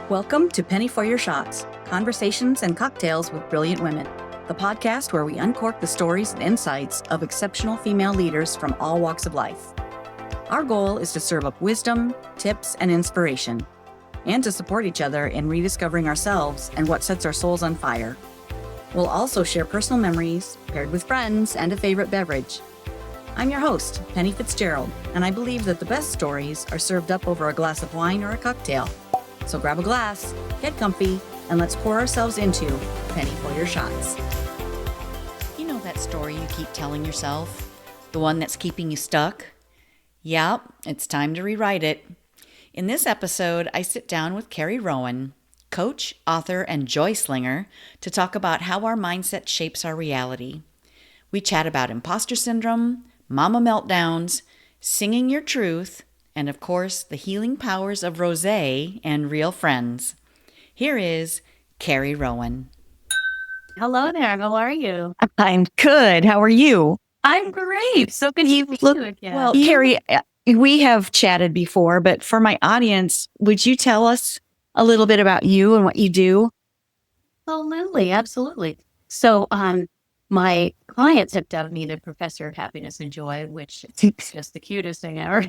Welcome to Penny for Your Shots, Conversations and Cocktails with Brilliant Women, the podcast where we uncork the stories and insights of exceptional female leaders from all walks of life. Our goal is to serve up wisdom, tips, and inspiration, and to support each other in rediscovering ourselves and what sets our souls on fire. We'll also share personal memories, paired with friends and a favorite beverage. I'm your host, Penny Fitzgerald, and I believe that the best stories are served up over a glass of wine or a cocktail. So grab a glass, get comfy, and let's pour ourselves into Penny for Your Shots. You know that story you keep telling yourself? The one that's keeping you stuck? Yep, it's time to rewrite it. In this episode, I sit down with Carrie Rowan, coach, author, and joy slinger, to talk about how our mindset shapes our reality. We chat about imposter syndrome, mama meltdowns, singing your truth, and of course, the healing powers of Rosé and real friends. Here is Carrie Rowan. Hello there. How are you? I'm good. How are you? I'm great. So good to meet you again. Well, Carrie, we have chatted before, but for my audience, would you tell us a little bit about you and what you do? Absolutely. Absolutely. So, my clients have dubbed me the professor of happiness and joy, which is just the cutest thing ever.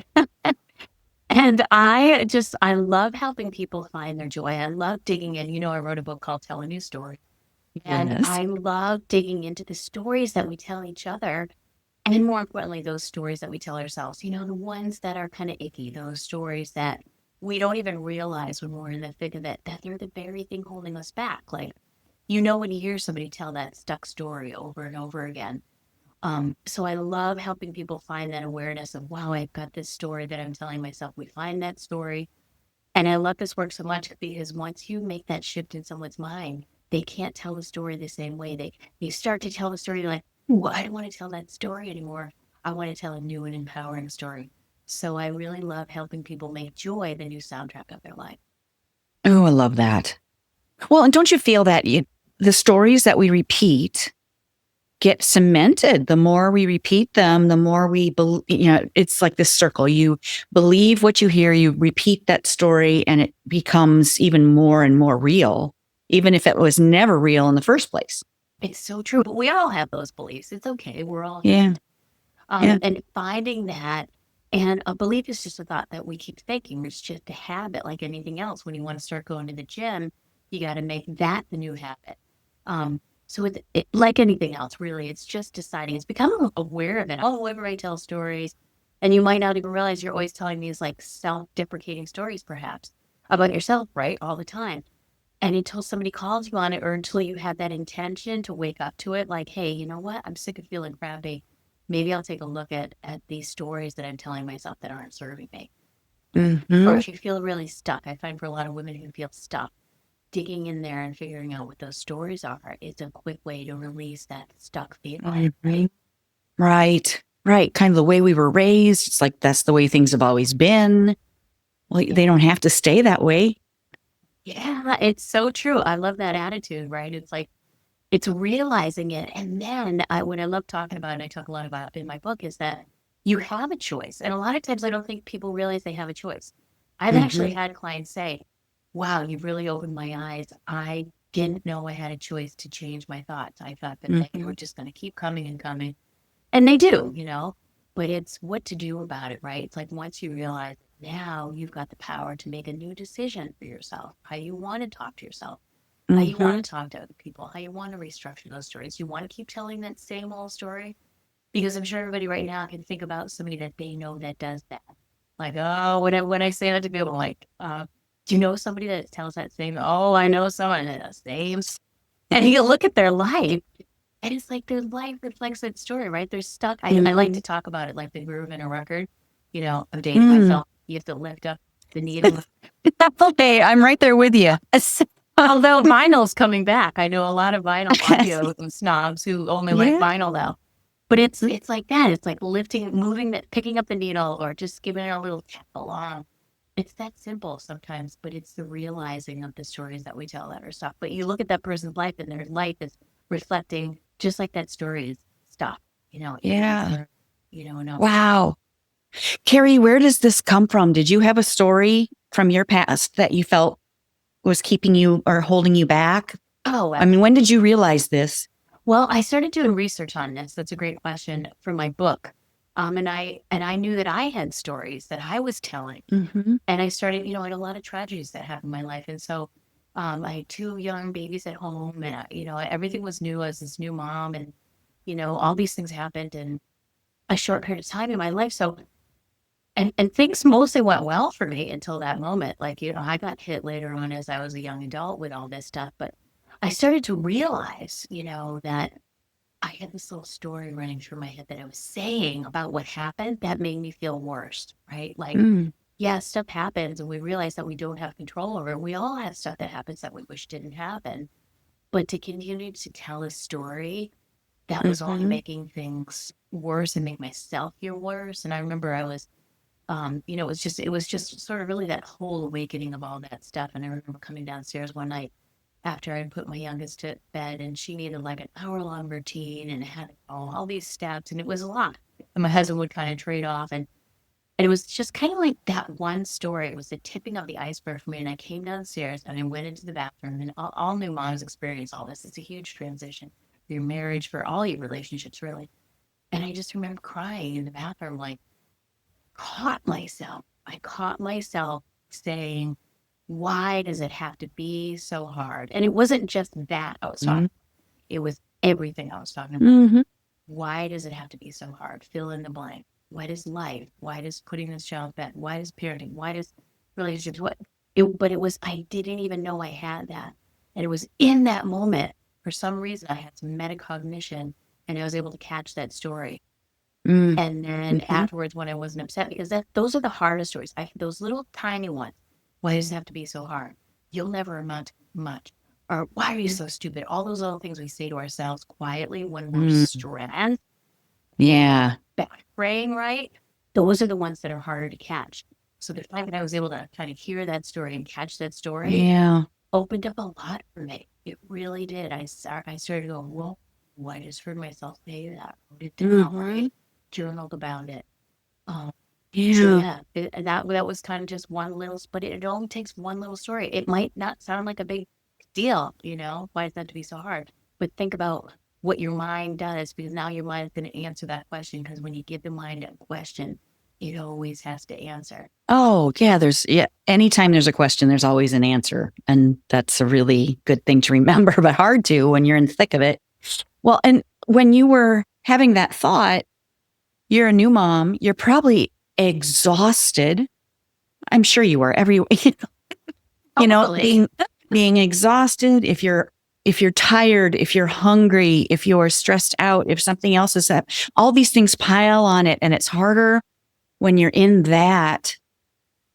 And I love helping people find their joy. I love digging in. You know, I wrote a book called Tell a New Story. And Yes. I love digging into the stories that we tell each other. And more importantly, those stories that we tell ourselves, you know, the ones that are kind of icky, those stories that we don't even realize when we're in the thick of it, that they're the very thing holding us back. Like, you know, when you hear somebody tell that stuck story over and over again. So I love helping people find that awareness of, wow, I've got this story that I'm telling myself. We find that story. And I love this work so much because once you make that shift in someone's mind, they can't tell the story the same way. You start to tell the story, you're like, ooh, I don't want to tell that story anymore. I want to tell a new and empowering story. So I really love helping people make joy the new soundtrack of their life. Oh, I love that. Well, and don't you feel that the stories that we repeat get cemented? The more we repeat them, the more we believe, it's like this circle. You believe what you hear, you repeat that story, and it becomes even more and more real, even if it was never real in the first place. It's so true. But we all have those beliefs. It's okay. We're all Yeah. And finding that, and a belief is just a thought that we keep thinking. It's just a habit like anything else. When you want to start going to the gym, you got to make that the new habit. So like anything else, really, it's just deciding. It's becoming aware of it. Oh, everybody tells stories. And you might not even realize you're always telling these like self-deprecating stories, perhaps, about yourself, right? All the time. And until somebody calls you on it, or until you have that intention to wake up to it, like, hey, you know what? I'm sick of feeling crappy. Maybe I'll take a look at these stories that I'm telling myself that aren't serving me. Mm-hmm. Or if you feel really stuck, I find for a lot of women who feel stuck, digging in there and figuring out what those stories are is a quick way to release that stuck feeling. Right. Kind of the way we were raised. It's like, that's the way things have always been. Well, they don't have to stay that way. Yeah, it's so true. I love that attitude, right? It's like, it's realizing it. And then what I love talking about, and I talk a lot about in my book, is that you have a choice. And a lot of times I don't think people realize they have a choice. I've actually had clients say, wow, you've really opened my eyes. I didn't know I had a choice to change my thoughts. I thought that they were just going to keep coming and coming. And they do, you know, but it's what to do about it, right? It's like once you realize now you've got the power to make a new decision for yourself, how you want to talk to yourself, how you want to talk to other people, how you want to restructure those stories. You want to keep telling that same old story? Because I'm sure everybody right now can think about somebody that they know that does that. Like, oh, when I say that to people, like, do you know somebody that tells that same? Oh, I know someone that does the same. And you look at their life, and it's like their life reflects that story, right? They're stuck. I like to talk about it like the groove in a record. You know, I'm dating myself. You have to lift up the needle. Hey, I'm right there with you. Although vinyl's coming back. I know a lot of vinyl audio snobs who only like vinyl now. But it's like that. It's like picking up the needle, or just giving it a little tap along. It's that simple sometimes, but it's the realizing of the stories that we tell that are stuck. But you look at that person's life, and their life is reflecting just like that story is stuck. You know. Yeah. No. Wow. Carrie, where does this come from? Did you have a story from your past that you felt was keeping you or holding you back? Oh, I mean, when did you realize this? well, I started doing research on this. That's a great question for my book. And I knew that I had stories that I was telling. Mm-hmm. And I started, I had a lot of tragedies that happened in my life. And so I had 2 young babies at home, and everything was new as this new mom, and all these things happened in a short period of time in my life. So and things mostly went well for me until that moment. Like, I got hit later on as I was a young adult with all this stuff, but I started to realize, that I had this little story running through my head that I was saying about what happened that made me feel worse, right? Like, yeah, stuff happens and we realize that we don't have control over it. We all have stuff that happens that we wish didn't happen. But to continue to tell a story that was only making things worse and make myself feel worse. And I remember I was, it was just sort of really that whole awakening of all that stuff. And I remember coming downstairs one night after I put my youngest to bed, and she needed like an hour-long routine and had all these steps, and it was a lot. And my husband would kind of trade off, and it was just kind of like that one story. It was the tipping of the iceberg for me. And I came downstairs and I went into the bathroom, and all new moms experience all this. It's a huge transition for your marriage, for all your relationships, really. And I just remember crying in the bathroom, like, caught myself. I caught myself saying, why does it have to be so hard? And it wasn't just that I was talking about. It was everything I was talking about. Why does it have to be so hard? Fill in the blank. What is life? Why does putting this child to bed? Why does parenting? Why does relationships? But it was, I didn't even know I had that. And it was in that moment, for some reason, I had some metacognition, and I was able to catch that story. And then afterwards, when I wasn't upset, because those are the hardest stories. Those little tiny ones. Why does it have to be so hard? You'll never amount to much. Or why are you so stupid? All those little things we say to ourselves quietly when we're stressed. Yeah. Praying right. Those are the ones that are harder to catch. So the fact that I was able to kind of hear that story and catch that story opened up a lot for me. It really did. I started to go, well, I just heard myself say that. Wrote it down, right? Journaled about it. So that was kind of just one little, but it only takes one little story. It might not sound like a big deal, why is that to be so hard? But think about what your mind does, because now your mind is going to answer that question. Because when you give the mind a question, it always has to answer. Oh, yeah. Anytime there's a question, there's always an answer. And that's a really good thing to remember, but hard to when you're in the thick of it. Well, and when you were having that thought, you're a new mom, you're probably exhausted. I'm sure you were being exhausted. If you're tired, if you're hungry, if you're stressed out, if something else is up, all these things pile on it. And it's harder when you're in that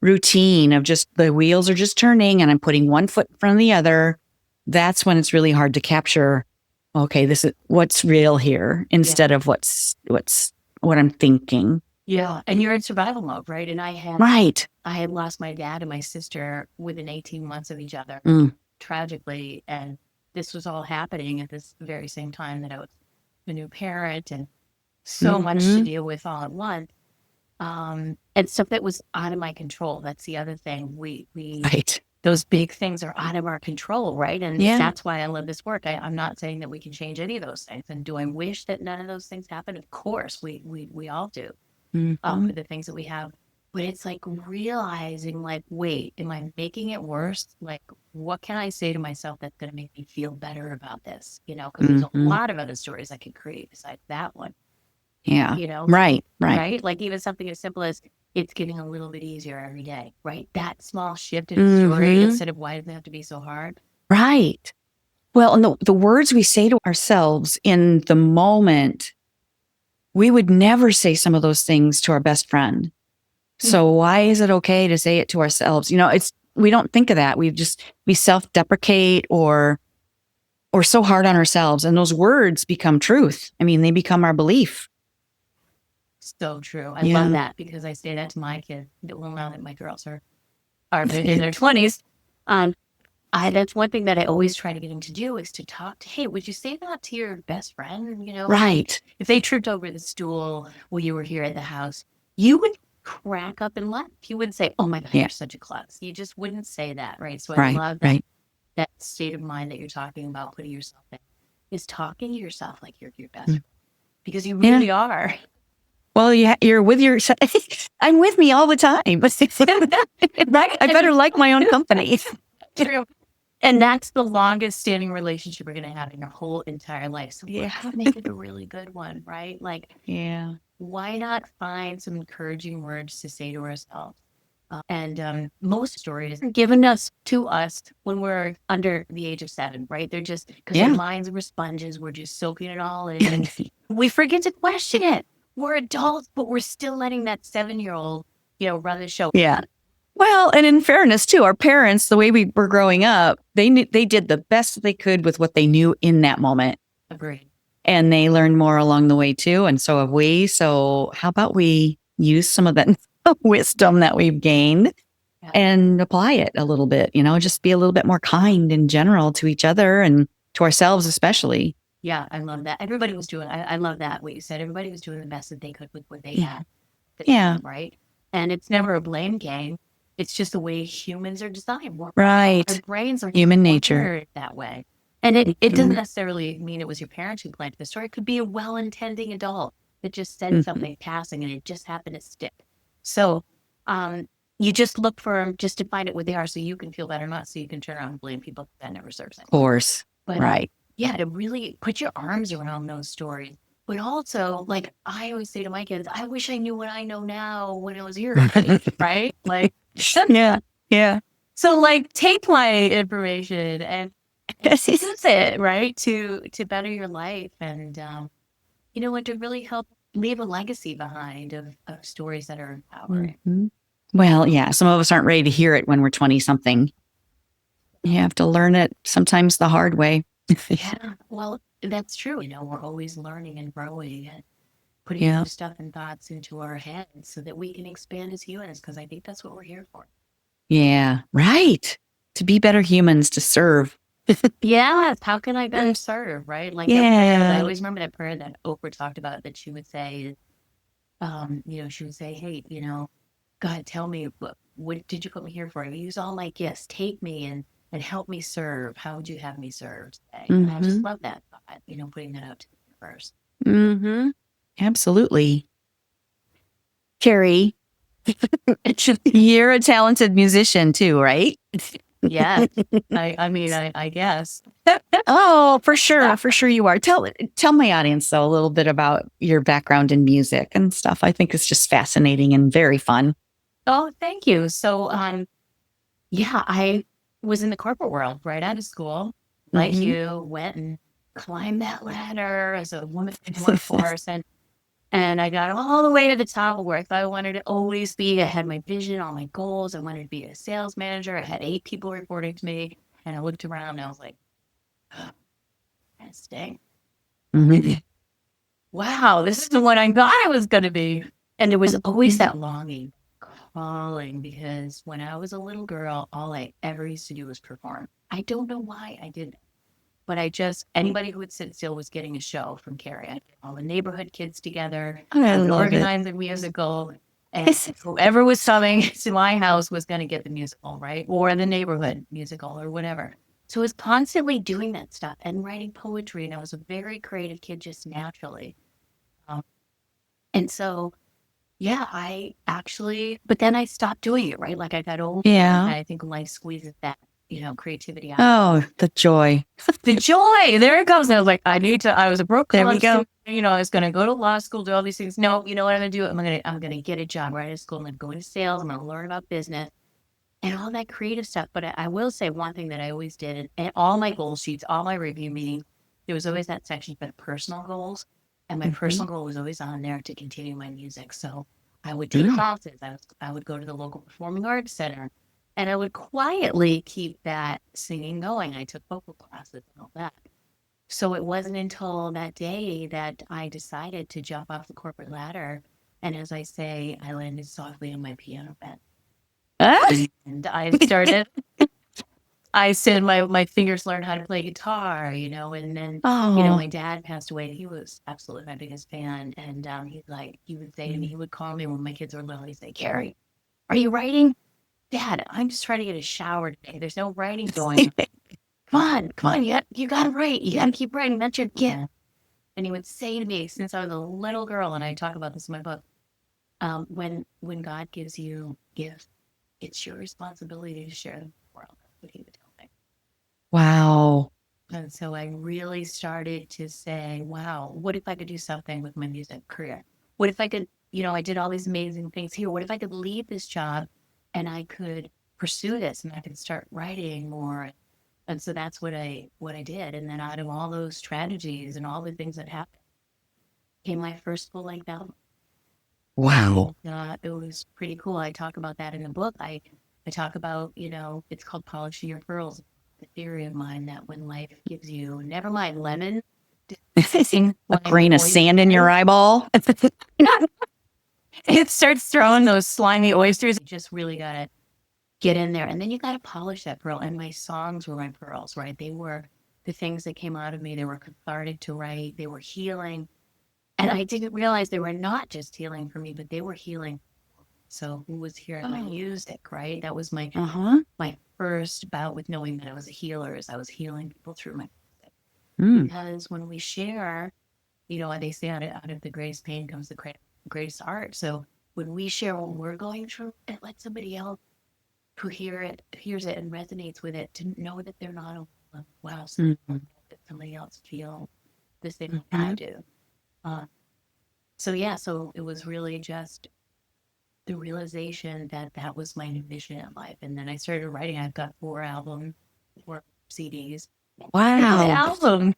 routine of just the wheels are just turning and I'm putting one foot in front of the other. That's when it's really hard to capture, okay, this is what's real here instead of what I'm thinking. Yeah. And you're in survival mode, right? And I had lost my dad and my sister within 18 months of each other, tragically. And this was all happening at this very same time that I was a new parent, and so much to deal with all at once. And stuff that was out of my control. That's the other thing. Those big things are out of our control, right? And that's why I love this work. I'm not saying that we can change any of those things. And do I wish that none of those things happen? Of course, we all do. For the things that we have. But it's like realizing, like, wait, am I making it worse? Like, what can I say to myself that's going to make me feel better about this? Because there's a lot of other stories I could create besides that one. Yeah. Right. Like even something as simple as it's getting a little bit easier every day, right? That small shift in the story instead of why does it have to be so hard? Right. Well, and the words we say to ourselves in the moment, we would never say some of those things to our best friend. So why is it okay to say it to ourselves? We don't think of that. We self-deprecate or so hard on ourselves, and those words become truth. I mean, they become our belief. So true. I love that, because I say that to my kids. Well, now that my girls are in their 20s, that's one thing that I always try to get them to do is to talk to, hey, would you say that to your best friend? Right. If they tripped over the stool while you were here at the house, you would crack up and laugh. You wouldn't say, "Oh my God, Yeah. you're such a klutz." You just wouldn't say that, right? So I Right. love that Right. that state of mind that you're talking about, putting yourself in, is talking to yourself like you're your best Mm. friend, because you Yeah. really are. Well, you're with your. I'm with me all the time, but Right? I better like my own company. True. And that's the longest standing relationship you're going to have in your whole entire life. So Yeah. let's make it a really good one, right? Like, Yeah. why not find some encouraging words to say to ourselves? And most stories are given to us when we're under the age of 7, right? They're just because our Yeah. minds were sponges. We're just soaking it all in. And we forget to question it. We're adults, but we're still letting that 7-year-old, run the show. Yeah. Well, and in fairness too, our parents, the way we were growing up, they did the best they could with what they knew in that moment. Agreed. And they learned more along the way too. And so have we. So how about we use some of that wisdom that we've gained and apply it a little bit, just be a little bit more kind in general to each other and to ourselves, especially. Yeah, I love that. Everybody was doing, I love that, what you said. Everybody was doing the best that they could with what they had. Yeah. Right. And it's never a blame game. It's just the way humans are designed. Right. Our brains are Human nature wired that way. And it doesn't necessarily mean it was your parents who planted the story. It could be a well-intending adult that just said something passing and it just happened to stick. So you just look for just to find it what they are so you can feel better, not so you can turn around and blame people that never serves anyone. Of course. But, right. Yeah, to really put your arms around those stories. But also, like I always say to my kids, I wish I knew what I know now when I was your age, right? Like, yeah. Yeah. So like take my information and use it, right? To better your life and, and to really help leave a legacy behind of stories that are empowering. Mm-hmm. Well, yeah, some of us aren't ready to hear it when we're 20 something. You have to learn it sometimes the hard way. Yeah, well, that's true. We're always learning and growing and putting new stuff and thoughts into our heads so that we can expand as humans, because I think that's what we're here for. Yeah, right. To be better humans, to serve. Yes, how can I better serve, right? Like I always remember that prayer that Oprah talked about that she would say, she would say, hey, God, tell me, what did you put me here for? Use all my gifts. Take me and help me serve. How would you have me serve today? And I just love that thought, putting that out to the universe. Mm-hmm. Absolutely. Carrie, you're a talented musician too, right? Yeah. I guess. Oh, for sure. For sure you are. Tell my audience, though, a little bit about your background in music and stuff. I think it's just fascinating and very fun. Oh, thank you. So, I was in the corporate world right out of school. Like you, went and climbed that ladder as a woman in the workforce. And I got all the way to the top of where I thought I wanted to always be. I had my vision, all my goals. I wanted to be a sales manager. I had 8 people reporting to me. And I looked around and I was like, stay. Wow, this is the one I thought I was going to be. And there was always that longing, calling, because when I was a little girl, all I ever used to do was perform. I don't know why I did it. But anybody who would sit still was getting a show from Carrie. I'd get all the neighborhood kids together. I would organize a musical. And whoever was coming to my house was going to get the musical, right? Or the neighborhood musical or whatever. So I was constantly doing that stuff and writing poetry. And I was a very creative kid just naturally. And so, but then I stopped doing it, right? Like I got older. Yeah. And I think life squeezes that, creativity out. Oh, the joy. The joy. There it comes. And I was like, I was a broke college There we student, I was going to go to law school, do all these things. No, you know what I'm going to do? I'm going to get a job right out of school. I'm going to go into sales. I'm going to learn about business and all that creative stuff. But I will say one thing that I always did, and all my goal sheets, all my review meetings, there was always that section for personal goals. And my personal goal was always on there to continue my music. So I would take classes. I would go to the local performing arts center. And I would quietly keep that singing going. I took vocal classes and all that. So it wasn't until that day that I decided to jump off the corporate ladder. And as I say, I landed softly on my piano bed. And I started I said my fingers learned how to play guitar, and then, Oh, my dad passed away. He was absolutely my biggest fan. And he would say to me, he would call me when my kids were little. He'd say, Carrie, are you writing? Dad, I'm just trying to get a shower today. There's no writing going on. Come on, you got to write. You got to keep writing. That's your gift. And he would say to me, since I was a little girl, and I talk about this in my book, when God gives you gifts, it's your responsibility to share them with the world. That's what he would tell me. wow. And so I really started to say, wow, what if I could do something with my music career? What if I could, I did all these amazing things here. What if I could leave this job and I could pursue this and I could start writing more? And so that's what I did. And then out of all those strategies and all the things that happened came my first full-length album. Wow. It was pretty cool. I talk about that in the book. I talk about, it's called Polishing Your Pearls. The theory of mine that when life gives you, never mind lemon, A grain of sand in your eyeball. it starts throwing those slimy oysters. You just really got to get in there. And then you got to polish that pearl. And my songs were my pearls, right? They were the things that came out of me. They were cathartic to write. They were healing. And I didn't realize they were not just healing for me, but they were healing. So who was hearing my music, right? That was my first bout with knowing that I was a healer, as I was healing people through my music. Because when we share, they say out of the greatest pain comes the greatest art. So when we share what we're going through, it lets somebody else who hears it and resonates with it to know that they're not alone. Wow, that somebody else feel the same way I do. So it was really just the realization that was my new mission in life. And then I started writing. I've got 4 albums, 4 CDs. Wow. Album.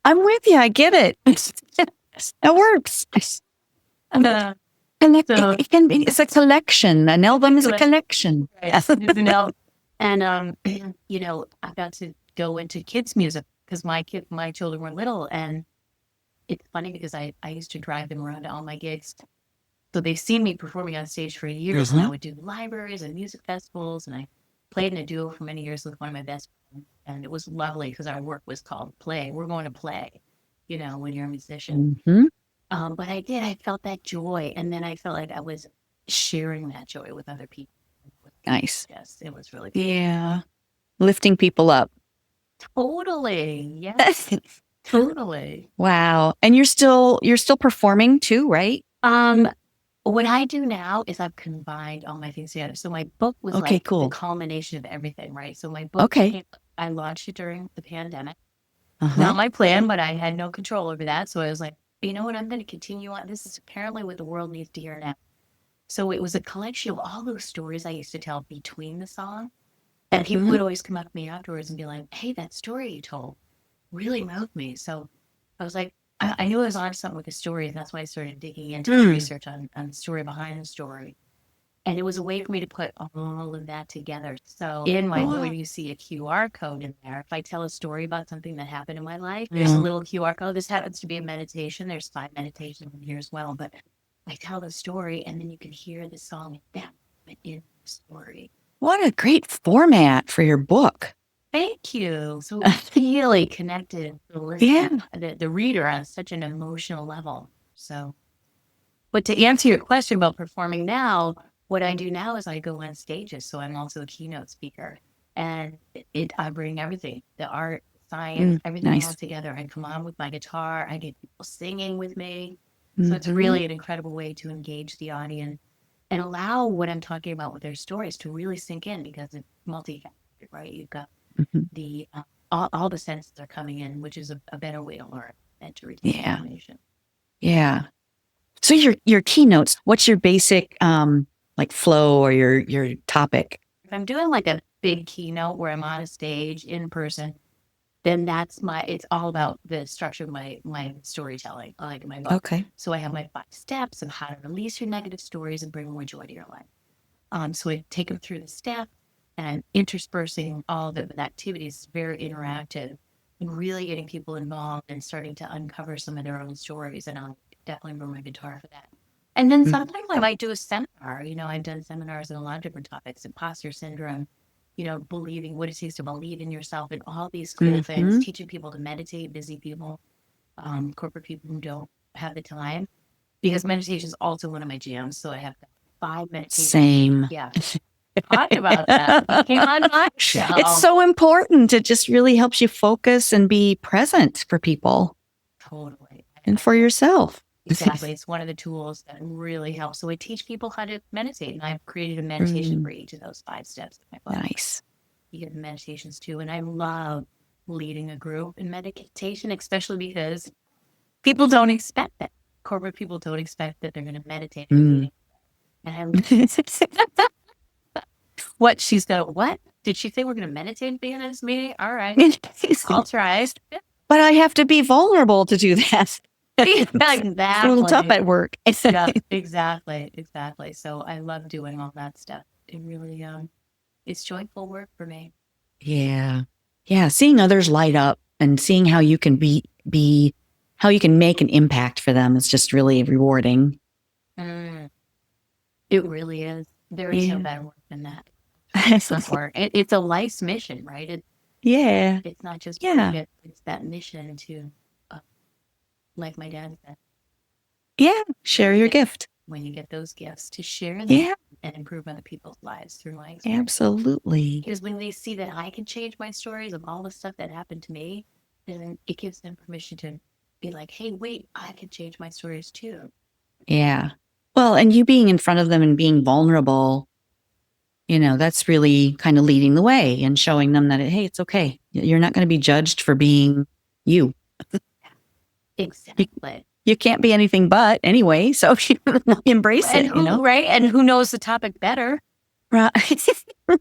I'm with you. I get it. It works. And it can be, it's a collection. An album is a collection. Right. It's an album. And, I got to go into kids' music because my children were little. And it's funny because I used to drive them around to all my gigs. So they've seen me performing on stage for years. And I would do libraries and music festivals. And I played in a duo for many years with one of my best friends. And it was lovely because our work was called Play. We're going to play, when you're a musician. But I felt that joy. And then I felt like I was sharing that joy with other people. Nice. Yes, it was really cool. Yeah. Lifting people up. Totally. Yes. Totally. Wow. And you're still performing too, right? What I do now is I've combined all my things together. So my book was the culmination of everything, right? So my book, I launched it during the pandemic. Not my plan, but I had no control over that. So I was like, you know what? I'm going to continue on. This is apparently what the world needs to hear now. So it was a collection of all those stories I used to tell between the song. And people would always come up to me afterwards and be like, hey, that story you told really moved me. So I was like, I knew I was on something with the story. And that's why I started digging into the research on the story behind the story. And it was a way for me to put all of that together. So in my book, you see a QR code in there. If I tell a story about something that happened in my life, there's a little QR code. This happens to be a meditation. There's 5 meditations in here as well. But I tell the story, and then you can hear the song in the story. What a great format for your book. Thank you. So it's really connected to the listener, the reader on such an emotional level. So, but to answer your question about performing now, what I do now is I go on stages. So I'm also a keynote speaker, and I bring everything, the art, science, everything all together. I come on with my guitar. I get people singing with me. So it's really an incredible way to engage the audience and allow what I'm talking about with their stories to really sink in, because it's multifaceted, right? You've got the all the senses are coming in, which is a better way to learn and to retain information. Yeah. So your keynotes, what's your basic like flow or your topic? If I'm doing like a big keynote where I'm on a stage in person, then it's all about the structure of my storytelling, like my book. Okay. So I have my 5 steps of how to release your negative stories and bring more joy to your life. So I take them through the steps, and I'm interspersing all of it with activities, very interactive, and really getting people involved and starting to uncover some of their own stories. And I'll definitely bring my guitar for that. And then sometimes I might do a seminar. I've done seminars on a lot of different topics: imposter syndrome, believing what it takes to believe in yourself and all these cool things, teaching people to meditate, busy people, corporate people who don't have the time, because meditation is also one of my jams. So I have 5 meditations. Same. Yeah. Talk about that. You came on my show. It's so important. It just really helps you focus and be present for people. Totally. And for yourself. Exactly. It's one of the tools that really helps. So I teach people how to meditate, and I've created a meditation for each of those 5 steps in my book. Nice. You get the meditations too. And I love leading a group in meditation, especially because people don't expect that. Corporate people don't expect that they're going to meditate. And what? She's going, what? Did she say we're going to meditate at the end of this meeting? All right. I'll try. But I have to be vulnerable to do that. Exactly. It's a little tough at work. Yeah, exactly. So I love doing all that stuff. It really, it's joyful work for me. Yeah. Yeah. Seeing others light up and seeing how you can how you can make an impact for them is just really rewarding. It really is. There is no better work than that. It's a life's mission, right? It's not just it's that mission to, like my dad said. Yeah. Share your gift. When you get those gifts, to share them and improve other people's lives through my experience. Absolutely. Because when they see that I can change my stories of all the stuff that happened to me, then it gives them permission to be like, hey, wait, I can change my stories too. Yeah. Well, and you being in front of them and being vulnerable, that's really kind of leading the way and showing them that, hey, it's okay. You're not going to be judged for being you. Exactly. You can't be anything but anyway. So embrace it, Right. And who knows the topic better? Right.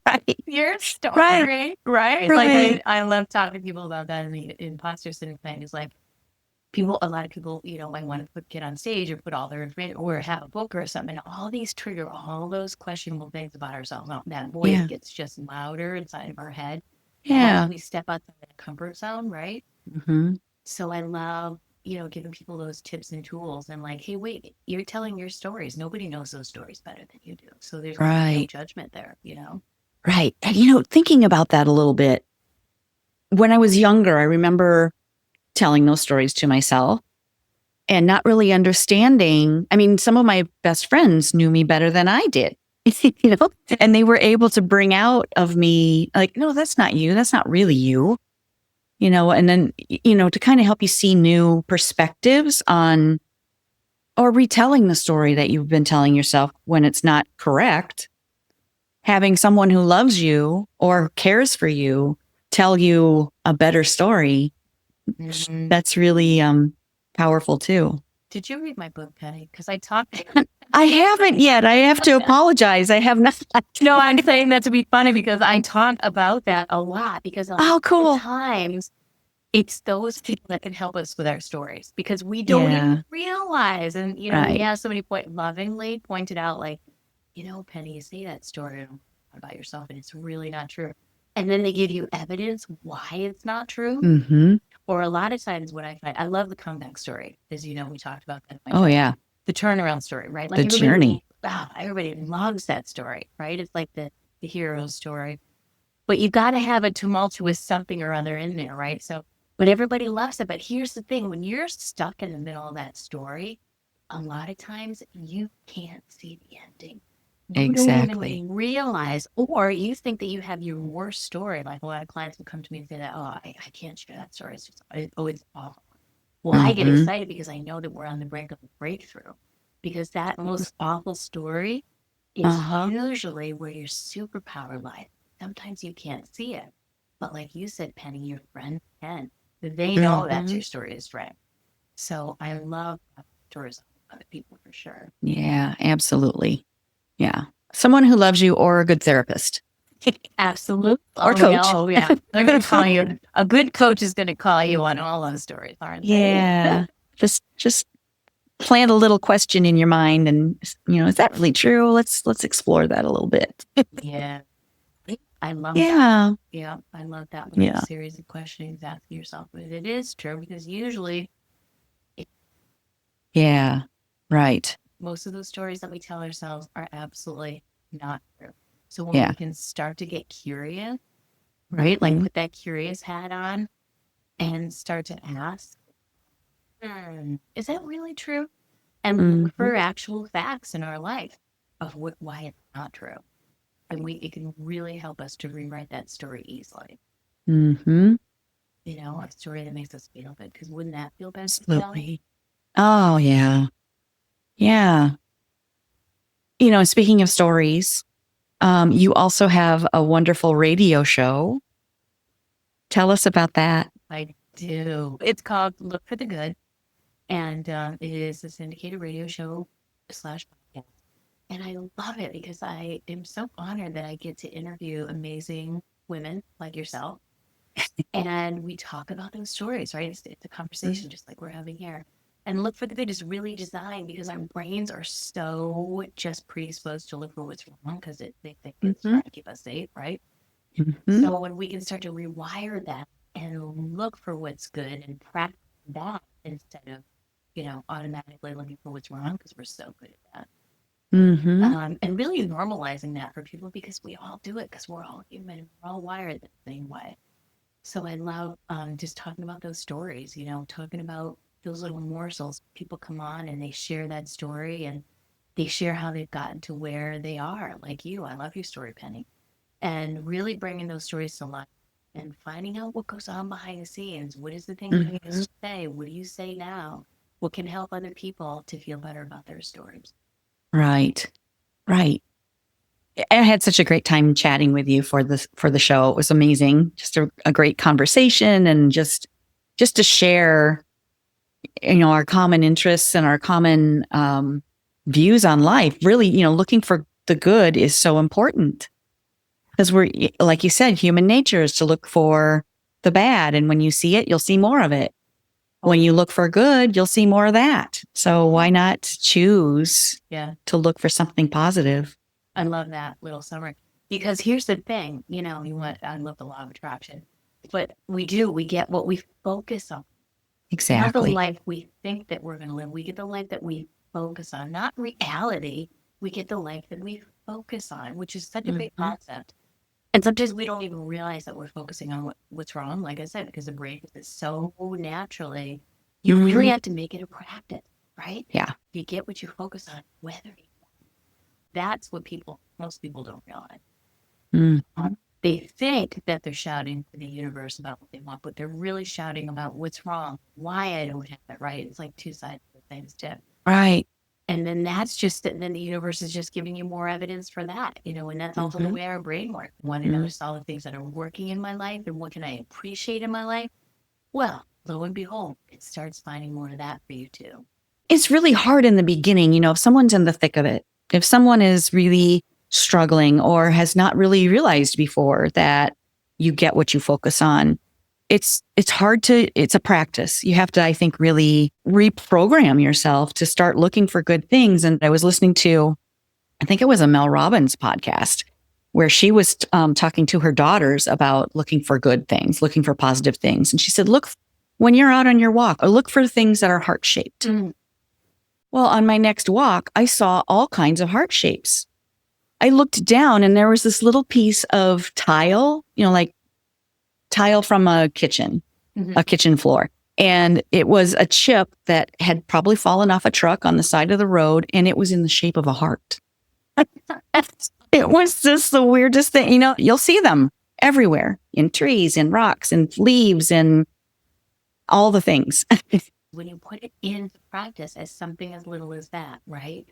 Right. Your story. Right. Like I love talking to people about that. And the imposter syndrome thing is like, a lot of people, might want to get on stage or put all their information or have a book or something. And all these trigger all those questionable things about ourselves. That voice gets just louder inside of our head. Yeah. We step outside the comfort zone, right? Mm-hmm. So I love, giving people those tips and tools and like, hey, wait, you're telling your stories. Nobody knows those stories better than you do. So there's no judgment there, Right. And, thinking about that a little bit, when I was younger, I remember telling those stories to myself and not really understanding. I mean, some of my best friends knew me better than I did, and they were able to bring out of me like, no, that's not you. That's not really you, and then, to kind of help you see new perspectives on or retelling the story that you've been telling yourself when it's not correct. Having someone who loves you or cares for you tell you a better story. That's really powerful too. Did you read my book, Penny? Because I talked. I haven't yet. I have to apologize. I have not. No, I'm saying that to be funny because I talk about that a lot. Because cool. Times it's those people that can help us with our stories because we don't even realize. And we have somebody lovingly pointed out, like, Penny, you say that story about yourself, and it's really not true. And then they give you evidence why it's not true. Mm-hmm. Or a lot of times what I find, I love the comeback story. As we talked about that. Yeah. The turnaround story, right? Like the journey. Everybody loves that story, right? It's like the hero story. But you've got to have a tumultuous something or other in there, right? So, but everybody loves it. But here's the thing. When you're stuck in the middle of that story, a lot of times you can't see the ending. You don't even realize, or you think that you have your worst story. Like a lot of clients will come to me and say that, I can't share that story. It's just, it's awful. Well, I get excited because I know that we're on the brink of a breakthrough because that most awful story is usually where your superpower lies. Sometimes you can't see it. But like you said, Penny, your friend can. They know that's your story is right. So I love stories of other people for sure. Yeah, absolutely. Yeah. Someone who loves you or a good therapist. Absolutely. Or coach. Oh, yeah. They're going to call you. A good coach is going to call you on all those stories, aren't they? Yeah. Just plant a little question in your mind and, is that really true? Let's explore that a little bit. Yeah. I love that. Yeah. I love that. A series of questions asking yourself, but it is true because usually. Yeah. Right. Most of those stories that we tell ourselves are absolutely not true. So when Yeah. we can start to get curious, right? Like put that curious hat on and start to ask, is that really true? And look for actual facts in our life of why it's not true. And it can really help us to rewrite that story easily. Mm-hmm. You know, a story that makes us feel good. Because wouldn't that feel better? Absolutely. Oh, yeah. Yeah. You know, speaking of stories, you also have a wonderful radio show. Tell us about that. I do. It's called Look for the Good. And it is a syndicated radio show / podcast. And I love it because I am so honored that I get to interview amazing women like yourself. And we talk about those stories, right? It's a conversation just like we're having here. And Look for the Good is really designed because our brains are so just predisposed to look for what's wrong because they think it's trying to keep us safe, right? So when we can start to rewire that and look for what's good and practice that instead of, you know, automatically looking for what's wrong because we're so good at that. And really normalizing that for people because we all do it because we're all human, we're all wired the same way. So I love just talking about those stories, you know, talking about those little morsels. People come on and they share that story and they share how they've gotten to where they are. Like you, I love your story, Penny. And really bringing those stories to life and finding out what goes on behind the scenes. What is the thing that you used to say? What do you say now? What can help other people to feel better about their stories? Right. Right. I had such a great time chatting with you for the show. It was amazing. Just a great conversation and just to share, you know, our common interests and our common views on life. Really, you know, looking for the good is so important because we're, like you said, human nature is to look for the bad. And when you see it, you'll see more of it. When you look for good, you'll see more of that. So why not choose to look for something positive? I love that little summary because here's the thing, you know, I love the law of attraction, but we get what we focus on. Exactly. Not the life we think that we're going to live. We get the life that we focus on, not reality. We get the life that we focus on, which is such a big concept. And sometimes we don't even realize that we're focusing on what's wrong, like I said, because the brain is so naturally. You really have to make it a practice, right? Yeah. You get what you focus on, whether that's what most people don't realize. They think that they're shouting to the universe about what they want, but they're really shouting about what's wrong, why I don't have it, right? It's like two sides of the same stick. Right. And then then the universe is just giving you more evidence for that, you know, and that's also the way our brain works. I want to notice all the things that are working in my life and what can I appreciate in my life? Well, lo and behold, it starts finding more of that for you too. It's really hard in the beginning, you know, if someone's in the thick of it, if someone is really struggling or has not really realized before that you get what you focus on, it's a practice. You have to, I think, really reprogram yourself to start looking for good things. And I was listening to, I think it was a Mel Robbins podcast where she was talking to her daughters about looking for good things, looking for positive things. And she said, look, when you're out on your walk, or look for things that are heart-shaped. Well, on my next walk, I saw all kinds of heart shapes. I looked down and there was this little piece of tile, you know, like tile from a kitchen floor. And it was a chip that had probably fallen off a truck on the side of the road, and it was in the shape of a heart. It was just the weirdest thing. You know, you'll see them everywhere in trees, in rocks, in leaves, and all the things. When you put it into practice as something as little as that, right?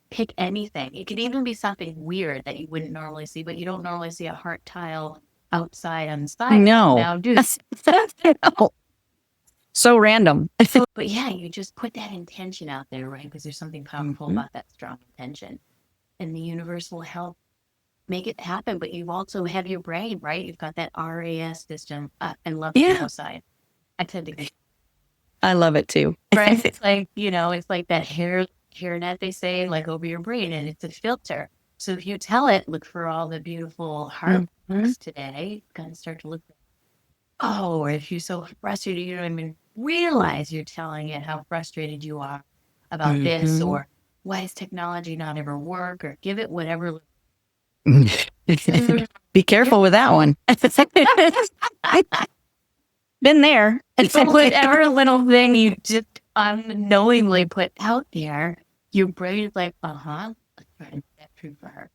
Pick anything. It could even be something weird that you wouldn't normally see, but you don't normally see a heart tile outside on the side. No. Now, do So random. But yeah, you just put that intention out there, right? Because there's something powerful about that strong intention. And the universe will help make it happen. But you also have your brain, right? You've got that RAS system. I love the outside. I tend to get I love it too. right. It's like, you know, it's like that hair net they say, like over your brain, and it's a filter. So if you tell it, look for all the beautiful heart today, it's going to start to look. Oh, or if you're so frustrated, you don't even realize you're telling it how frustrated you are about this, or why does technology not ever work, or give it whatever Be careful with that one. Been there. Whatever little thing you just unknowingly put out there, your brain is like, let's try to make that true for her.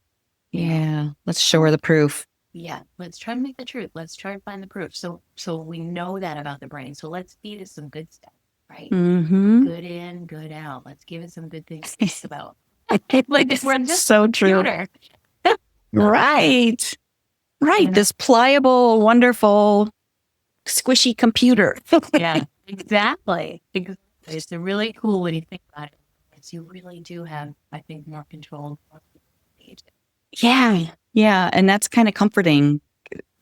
Yeah. Let's show her the proof. Yeah, let's try to make the truth. Let's try to find the proof. So we know that about the brain. So let's feed it some good stuff, right? Mm-hmm. Good in, good out. Let's give it some good things to think about. We're just so true. Right. Yeah. This pliable, wonderful, squishy computer. Yeah, exactly. It's really cool when you think about it. It's, you really do have, I think, more control. Yeah. Yeah. And that's kind of comforting.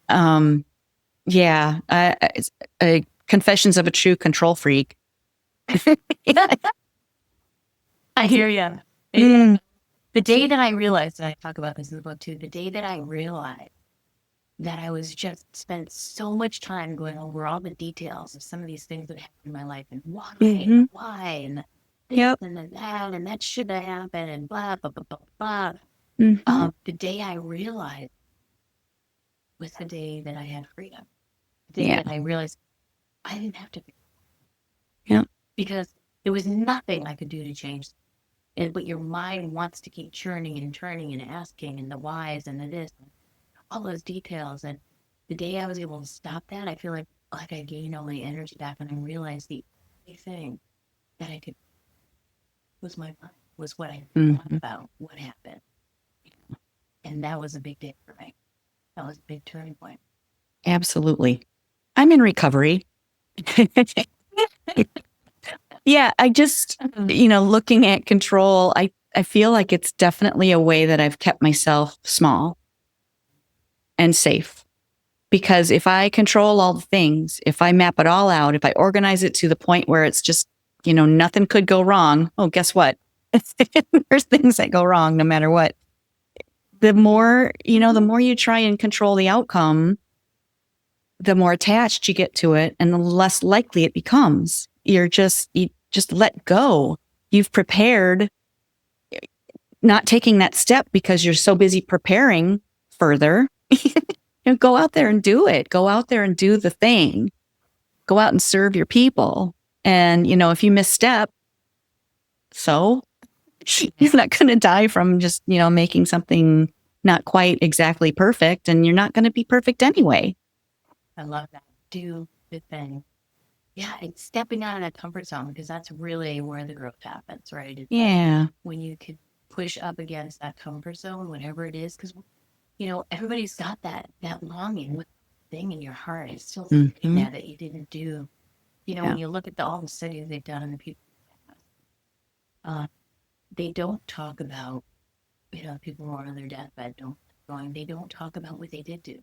Yeah. It's, Confessions of a True Control Freak. I hear you. The day that I realized, and I talk about this in the book too, the day that I realized that I was just spent so much time going over all the details of some of these things that happened in my life and why, and why, and this and that, and that should have happened, and blah, blah, blah, blah, blah. The day I realized was the day that I had freedom. The day that I realized I didn't have to. Yeah. Because there was nothing I could do to change. But your mind wants to keep churning and turning and asking and the whys and the this, all those details. And the day I was able to stop that, I feel like I gained all my energy back, and I realized the only thing that I could was my mind, was what I thought about what happened. And that was a big day for me. That was a big turning point. Absolutely. I'm in recovery. Yeah, I just, looking at control, I feel like it's definitely a way that I've kept myself small and safe. Because if I control all the things, if I map it all out, if I organize it to the point where it's just, nothing could go wrong. Oh, guess what? There's things that go wrong no matter what. The more, the more you try and control the outcome, the more attached you get to it and the less likely it becomes. You just let go. You've prepared, not taking that step because you're so busy preparing further. Go out there and do it. Go out there and do the thing. Go out and serve your people. And, if you misstep, so you're not going to die from just, making something not quite exactly perfect. And you're not going to be perfect anyway. I love that. Do the thing. Yeah, it's stepping out of that comfort zone, because that's really where the growth happens, right? It's when you could push up against that comfort zone, whatever it is, because, everybody's got that longing with thing in your heart. It's still something that you didn't do. When you look at all the studies they've done on the people, they don't talk about, people who are on their deathbed, they don't talk about what they did do.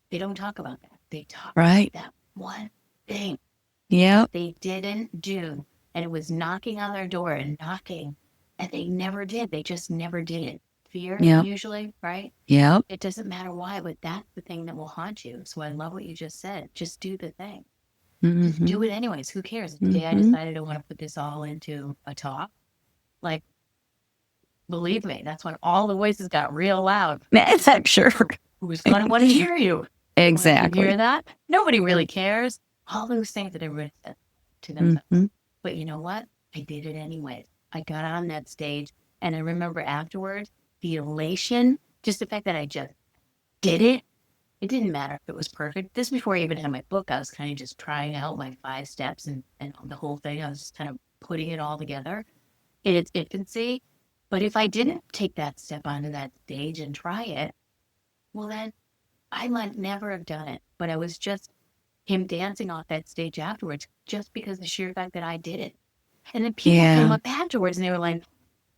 They don't talk about that. They talk about that one thing. Yeah. They didn't do. And it was knocking on their door and knocking. And they never did. They just never did it. Fear, usually, right? Yeah. It doesn't matter why, but that's the thing that will haunt you. So I love what you just said. Just do the thing. Just do it anyways. Who cares? The day I decided I want to put this all into a talk, believe me, that's when all the voices got real loud. I'm sure. Who's going to want to hear you? Exactly. You hear that? Nobody really cares. All those things that everybody said to themselves. But you know what? I did it anyway. I got on that stage, and I remember afterwards, the elation, just the fact that I just did it. It didn't matter if it was perfect. This before I even had my book, I was kind of just trying out my 5 steps and the whole thing. I was just kind of putting it all together in its infancy. But if I didn't take that step onto that stage and try it, well, then I might never have done it. But I was just him dancing off that stage afterwards, just because the sheer fact that I did it. And then people came up afterwards and they were like,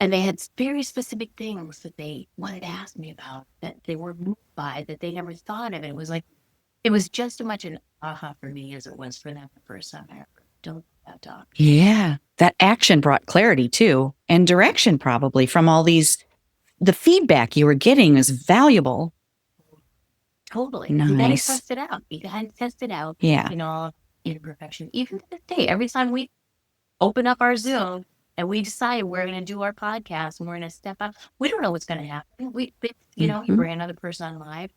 and they had very specific things that they wanted to ask me about, that they were moved by, that they never thought of. It was it was just as much an aha for me as it was for them the first time I ever done that talk. Yeah. That action brought clarity too, and direction probably from all the feedback you were getting was valuable. Totally. Nice. You gotta test it out. You gotta test it out. Yeah. Imperfection. Even to this day, every time we open up our Zoom, and we decided we're going to do our podcast and we're going to step up. We don't know what's going to happen. You Mhm. bring another person on live,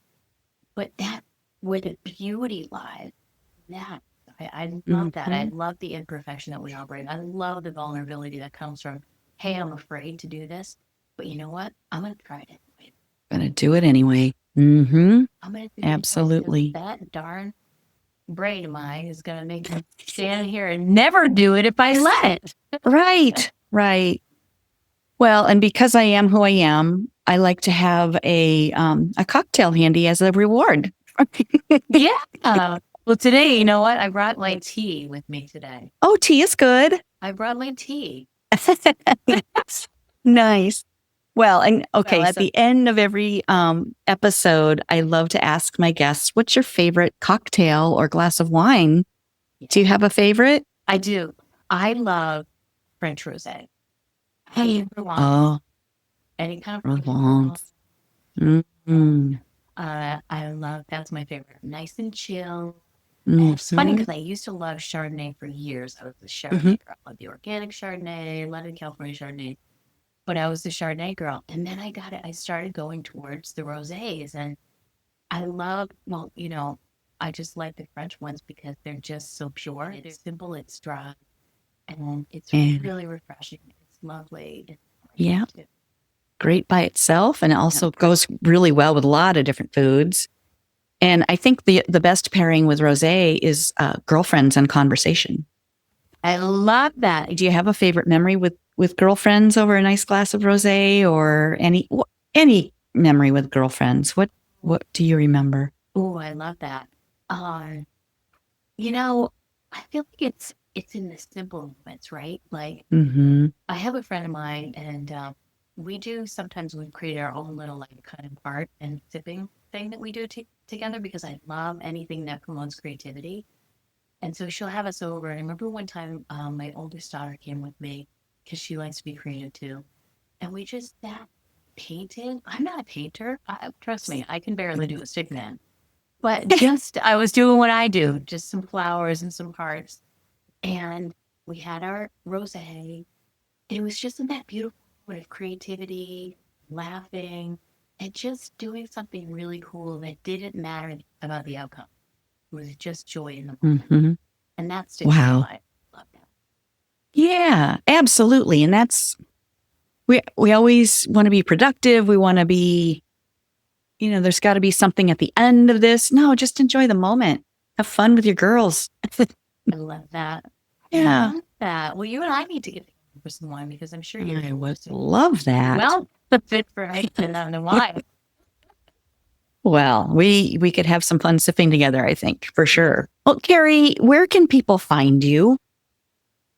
but that where the beauty lies, that I love that. I love the imperfection that we all bring. I love the vulnerability that comes from, hey, I'm afraid to do this, but you know what? I'm going to try it anyway. Gonna do it anyway. Mm-hmm. I'm going to do Absolutely. that darn brain of mine is going to make me stand here and never do it if I let it. Right. Right. Well, and because I am who I am, I like to have a cocktail handy as a reward. Yeah. Well, today, you know what? I brought my tea with me today. Oh, tea is good. I brought my tea. Nice. Well, and okay, Well, at the end of every episode, I love to ask my guests, what's your favorite cocktail or glass of wine? Do you have a favorite? I do. I love French rosé. Hey, Oh, any kind of Provence. Mm-hmm. I love, that's my favorite. Nice and chill. And it's funny because I used to love Chardonnay for years. I was a Chardonnay girl. I loved the organic Chardonnay, London, California Chardonnay. But I was the Chardonnay girl. And then I started going towards the rosés. And I love, I just like the French ones because they're just so pure. It's simple, it's dry, and it's really refreshing. It's lovely. Yeah. Great by itself, and it also goes really well with a lot of different foods. And I think the best pairing with rosé is girlfriends and conversation. I love that. Do you have a favorite memory with girlfriends over a nice glass of rosé, or any memory with girlfriends? What do you remember? Oh, I love that. I feel like it's in the simple moments, right? Like I have a friend of mine, and we create our own little like kind of art and sipping thing that we do together because I love anything that promotes creativity. And so she'll have us over. And I remember one time my oldest daughter came with me because she likes to be creative too. And we just sat painted. I'm not a painter. Trust me, I can barely do a stick man. But I was doing what I do, just some flowers and some hearts. And we had our rosé. It was just in that beautiful moment of creativity, laughing, and just doing something really cool that didn't matter about the outcome. It was just joy in the moment. And that's just wow. I love that. Yeah, absolutely. And that's we always want to be productive. We want to be, there's got to be something at the end of this. No, just enjoy the moment. Have fun with your girls. I love that. Yeah. I love that. Well, you and I need to get for some wine because I'm sure I would love that. Well, the fit for and on the wine. Well, we could have some fun sipping together, I think, for sure. Well, Carrie, where can people find you?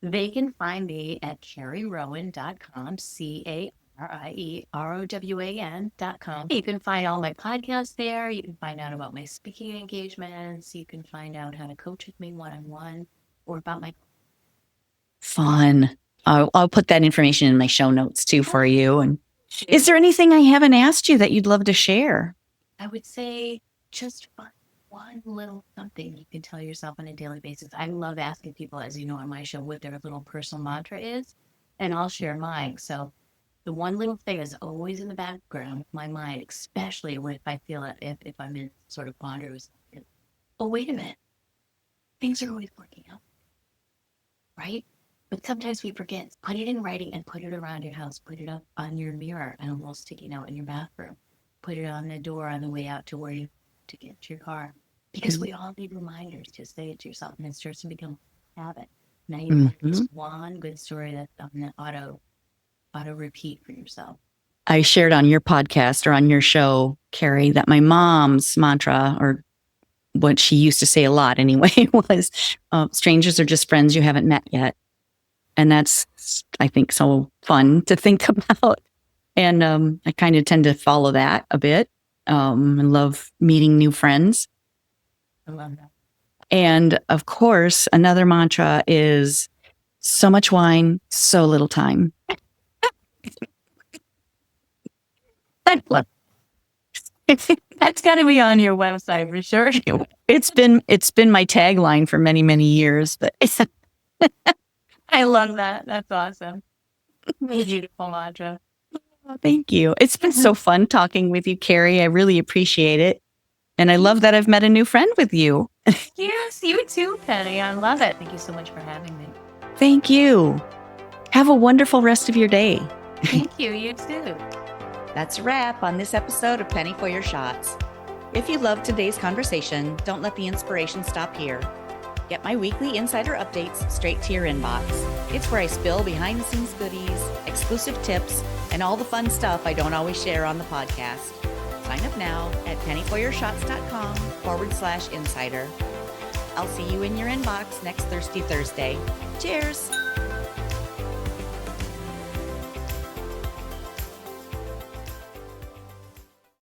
They can find me at carrierowan.com, CarrieRowan.com. You can find all my podcasts there. You can find out about my speaking engagements. You can find out how to coach with me one-on-one or about my... Fun. I'll put that information in my show notes too for you. And is there anything I haven't asked you that you'd love to share? I would say just find one little something you can tell yourself on a daily basis. I love asking people, as you know, on my show, what their little personal mantra is, and I'll share mine. So the one little thing is always in the background of my mind, especially if I feel it, if I'm in sort of ponders. Oh, wait a minute. Things are always working out, right? But sometimes we forget. Put it in writing and put it around your house. Put it up on your mirror and a little sticky note in your bathroom. Put it on the door on the way out to to get to your car. Because we all need reminders to say it to yourself, and it starts to become a habit. Now you have this one good story that's on the auto repeat for yourself. I shared on your podcast or on your show, Carrie, that my mom's mantra, or what she used to say a lot anyway, was strangers are just friends you haven't met yet. And that's, I think, so fun to think about. And I kind of tend to follow that a bit and love meeting new friends. I love that. And of course, another mantra is so much wine, so little time. That's got to be on your website for sure. It's been my tagline for many, many years. But I love that. That's awesome. Beautiful, Audra. Oh, thank you. It's been so fun talking with you, Carrie. I really appreciate it. And I love that I've met a new friend with you. Yes, you too, Penny. I love it. Thank you so much for having me. Thank you. Have a wonderful rest of your day. Thank you. You too. That's a wrap on this episode of Penny for Your Shots. If you loved today's conversation, don't let the inspiration stop here. Get my weekly insider updates straight to your inbox. It's where I spill behind-the-scenes goodies, exclusive tips, and all the fun stuff I don't always share on the podcast. Sign up now at pennyforyourshots.com/insider. I'll see you in your inbox next Thirsty Thursday. Cheers!